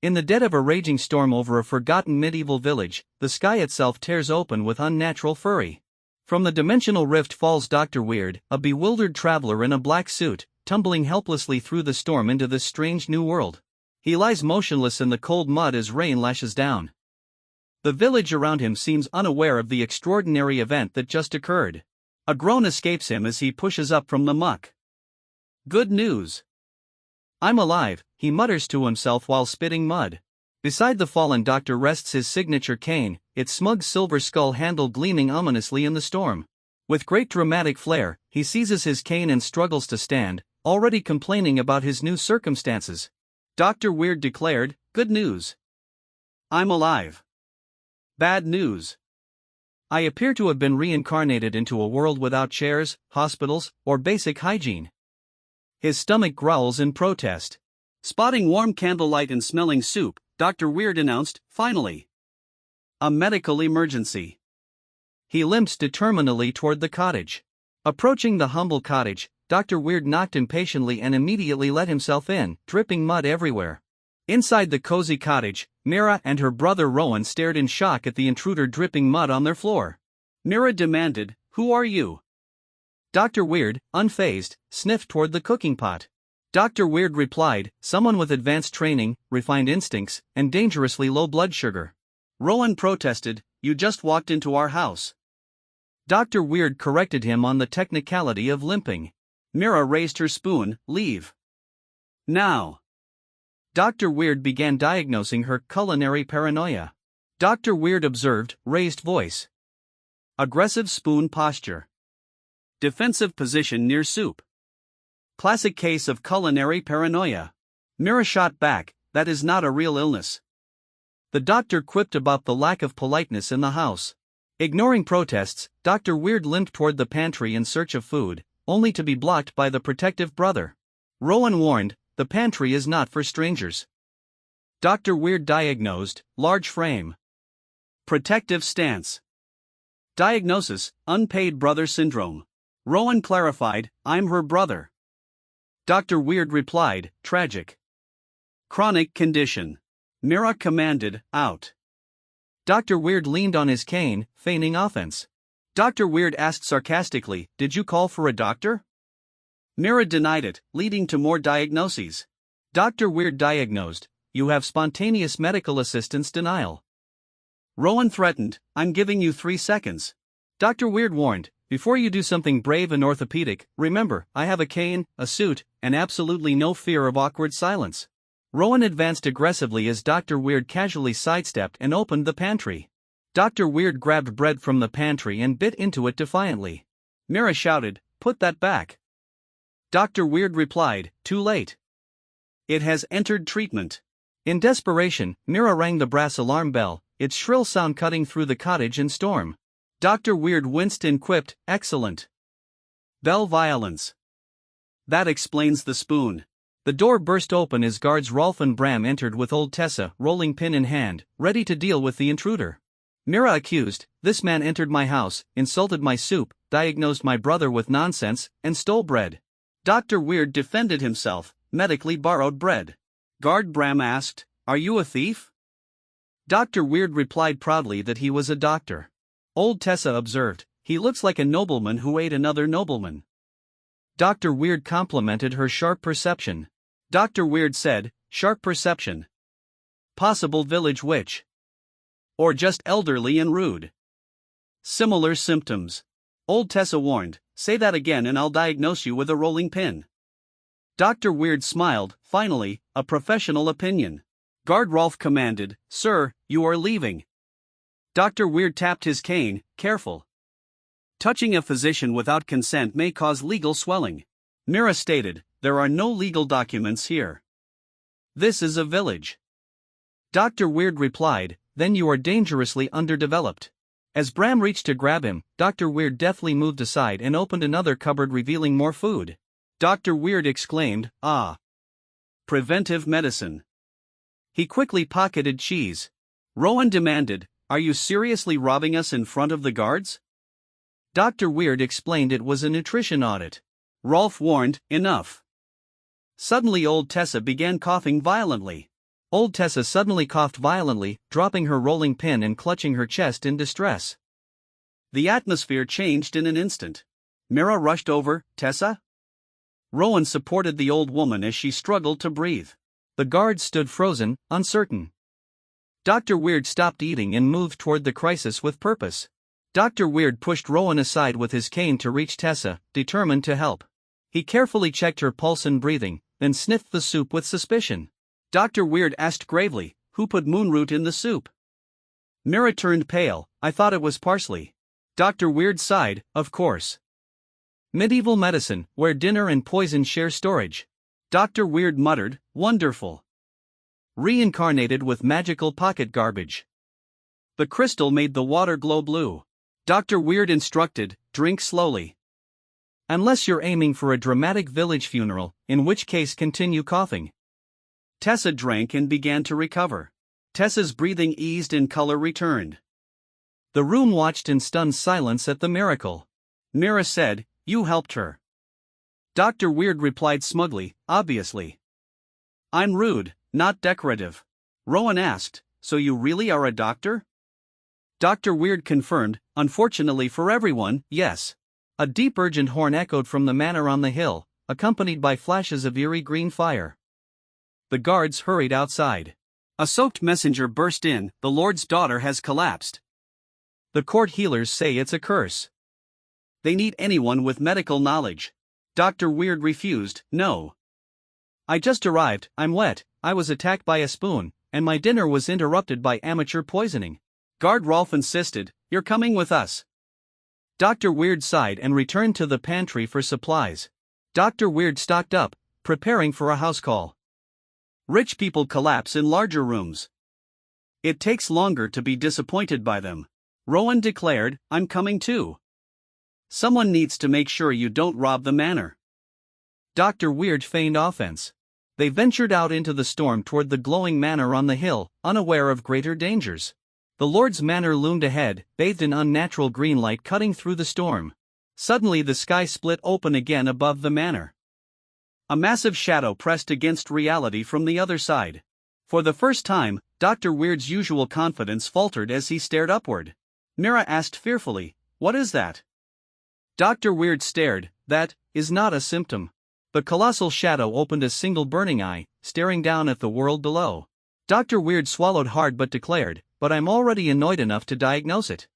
In the dead of a raging storm over a forgotten medieval village, the sky itself tears open with unnatural fury. From the dimensional rift falls Dr. Weird, a bewildered traveler in a black suit, tumbling helplessly through the storm into this strange new world. He lies motionless in the cold mud as rain lashes down. The village around him seems unaware of the extraordinary event that just occurred. A groan escapes him as he pushes up from the muck. Good news. I'm alive, he mutters to himself while spitting mud. Beside the fallen doctor rests his signature cane, its smug silver skull handle gleaming ominously in the storm. With great dramatic flair, he seizes his cane and struggles to stand, already complaining about his new circumstances. Dr. Weird declared, "Good news. I'm alive. Bad news. I appear to have been reincarnated into a world without chairs, hospitals, or basic hygiene." His stomach growls in protest. Spotting warm candlelight and smelling soup, Dr. Weird announced, "Finally. A medical emergency." He limps determinedly toward the cottage. Approaching the humble cottage, Dr. Weird knocked impatiently and immediately let himself in, dripping mud everywhere. Inside the cozy cottage, Mira and her brother Rowan stared in shock at the intruder dripping mud on their floor. Mira demanded, "Who are you?" Dr. Weird, unfazed, sniffed toward the cooking pot. Dr. Weird replied, "Someone with advanced training, refined instincts, and dangerously low blood sugar." Rowan protested, "You just walked into our house." Dr. Weird corrected him on the technicality of limping. Mira raised her spoon, "Leave. Now." Dr. Weird began diagnosing her culinary paranoia. Dr. Weird observed, raised voice. Aggressive spoon posture. Defensive position near soup. Classic case of culinary paranoia. Mira shot back, "That is not a real illness." The doctor quipped about the lack of politeness in the house. Ignoring protests, Dr. Weird limped toward the pantry in search of food, only to be blocked by the protective brother. Rowan warned, "The pantry is not for strangers." Dr. Weird diagnosed, large frame. Protective stance. Diagnosis, unpaid brother syndrome. Rowan clarified, "I'm her brother." Dr. Weird replied, "Tragic. Chronic condition." Mira commanded, "Out." Dr. Weird leaned on his cane, feigning offense. Dr. Weird asked sarcastically, "Did you call for a doctor?" Mira denied it, leading to more diagnoses. Dr. Weird diagnosed, "You have spontaneous medical assistance denial." Rowan threatened, "I'm giving you 3 seconds." Dr. Weird warned, "Before you do something brave and orthopedic, remember, I have a cane, a suit, and absolutely no fear of awkward silence." Rowan advanced aggressively as Dr. Weird casually sidestepped and opened the pantry. Dr. Weird grabbed bread from the pantry and bit into it defiantly. Mira shouted, "Put that back." Dr. Weird replied, "Too late. It has entered treatment." In desperation, Mira rang the brass alarm bell, its shrill sound cutting through the cottage and storm. Dr. Weird winced and quipped, "Excellent. Bell violence. That explains the spoon." The door burst open as guards Rolf and Bram entered with Old Tessa, rolling pin in hand, ready to deal with the intruder. Mira accused, "This man entered my house, insulted my soup, diagnosed my brother with nonsense, and stole bread." Dr. Weird defended himself, "Medically borrowed bread." Guard Bram asked, "Are you a thief?" Dr. Weird replied proudly that he was a doctor. Old Tessa observed, "He looks like a nobleman who ate another nobleman." Dr. Weird complimented her sharp perception. Dr. Weird said, "Sharp perception. Possible village witch. Or just elderly and rude. Similar symptoms." Old Tessa warned, "Say that again and I'll diagnose you with a rolling pin." Dr. Weird smiled, "Finally, a professional opinion." Guard Rolf commanded, "Sir, you are leaving." Dr. Weird tapped his cane, "Careful. Touching a physician without consent may cause legal swelling." Mira stated, "There are no legal documents here. This is a village." Dr. Weird replied, "Then you are dangerously underdeveloped." As Bram reached to grab him, Dr. Weird deftly moved aside and opened another cupboard revealing more food. Dr. Weird exclaimed, "Ah! Preventive medicine." He quickly pocketed cheese. Rowan demanded, "Are you seriously robbing us in front of the guards?" Dr. Weird explained it was a nutrition audit. Rolf warned, "Enough." Suddenly Old Tessa began coughing violently. Old Tessa suddenly coughed violently, dropping her rolling pin and clutching her chest in distress. The atmosphere changed in an instant. Mira rushed over. Tessa? Rowan supported the old woman as she struggled to breathe. The guards stood frozen, uncertain. Dr. Weird stopped eating and moved toward the crisis with purpose. Dr. Weird pushed Rowan aside with his cane to reach Tessa, determined to help. He carefully checked her pulse and breathing, then sniffed the soup with suspicion. Dr. Weird asked gravely, "Who put moonroot in the soup?" Mira turned pale. "I thought it was parsley." Dr. Weird sighed. "Of course. Medieval medicine, where dinner and poison share storage." Dr. Weird muttered, "Wonderful. Reincarnated with magical pocket garbage." The crystal made the water glow blue. Dr. Weird instructed, "Drink slowly. Unless you're aiming for a dramatic village funeral, in which case continue coughing." Tessa drank and began to recover. Tessa's breathing eased and color returned. The room watched in stunned silence at the miracle. Mira said, "You helped her." Dr. Weird replied smugly, "Obviously. I'm rude, not decorative." Rowan asked, "So you really are a doctor?" Dr. Weird confirmed, "Unfortunately for everyone, yes." A deep urgent horn echoed from the manor on the hill, accompanied by flashes of eerie green fire. The guards hurried outside. A soaked messenger burst in. "The Lord's daughter has collapsed. The court healers say it's a curse. They need anyone with medical knowledge." Dr. Weird refused. "No. I just arrived, I'm wet, I was attacked by a spoon, and my dinner was interrupted by amateur poisoning." Guard Rolf insisted, "You're coming with us." Dr. Weird sighed and returned to the pantry for supplies. Dr. Weird stocked up, preparing for a house call. Rich people collapse in larger rooms. It takes longer to be disappointed by them. Rowan declared, "I'm coming too. Someone needs to make sure you don't rob the manor." Dr. Weird feigned offense. They ventured out into the storm toward the glowing manor on the hill, unaware of greater dangers. The Lord's manor loomed ahead, bathed in unnatural green light cutting through the storm. Suddenly the sky split open again above the manor. A massive shadow pressed against reality from the other side. For the first time, Dr. Weird's usual confidence faltered as he stared upward. Mira asked fearfully, "What is that?" Dr. Weird stared. "That is not a symptom." The colossal shadow opened a single burning eye, staring down at the world below. Dr. Weird swallowed hard but declared, "But I'm already annoyed enough to diagnose it."